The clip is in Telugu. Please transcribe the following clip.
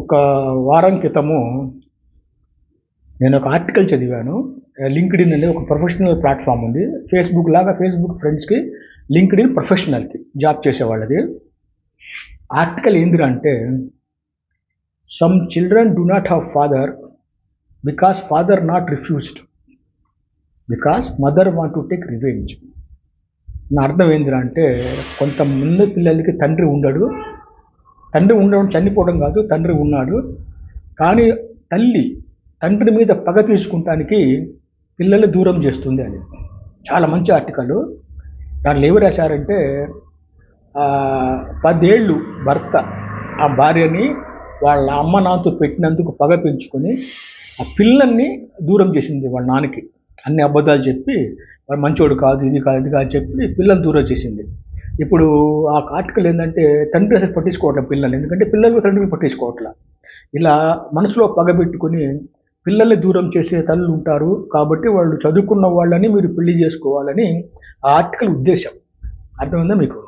ఒక వారం క్రితము నేను ఒక ఆర్టికల్ చదివాను. లింక్డ్ఇన్ అనేది ఒక ప్రొఫెషనల్ ప్లాట్ఫామ్ ఉంది. ఫేస్బుక్ లాగా ఫేస్బుక్ ఫ్రెండ్స్కి లింక్డ్ఇన్ ప్రొఫెషనల్కి జాబ్ చేసేవాళ్ళది. ఆర్టికల్ ఏందిరా అంటే, some children do not have father because father not refused because mother want to take revenge. నా అర్థం ఏందిరా అంటే, కొంతమంది పిల్లలకి తండ్రి ఉండడు. తండ్రి ఉండడం చనిపోవడం కాదు, తండ్రి ఉన్నాడు. కానీ తల్లి తండ్రి మీద పగ తీసుకుంటానికి పిల్లలు దూరం చేస్తుంది అని. చాలా మంచి ఆర్టికల్. దాంట్లో ఏమి రాశారంటే, 10 ఏళ్ళు భర్త ఆ భార్యని వాళ్ళ అమ్మ నాన్నతో పెట్టినందుకు పగ పెంచుకొని ఆ పిల్లల్ని దూరం చేసింది వాళ్ళ నాన్నకి. అన్ని అబద్ధాలు చెప్పి వాడు మంచోడు కాదు, ఇది కాదు, ఇది కాదు చెప్పి పిల్లల్ని దూరం చేసింది. ఇప్పుడు ఆ ఆర్టికల్ ఏంటంటే, తండ్రి అసలు పట్టించుకోవట్లేదు పిల్లల్ని, ఎందుకంటే పిల్లలు తండ్రిని పట్టించుకోవట్లా. ఇలా మనసులో పగబెట్టుకుని పిల్లల్ని దూరం చేసే తల్లులు ఉంటారు. కాబట్టి వాళ్ళు చదువుకున్న వాళ్ళని మీరు పెళ్లి చేసుకోవాలని ఆ ఆర్టికల్ ఉద్దేశం. అర్థమైందా మీకు?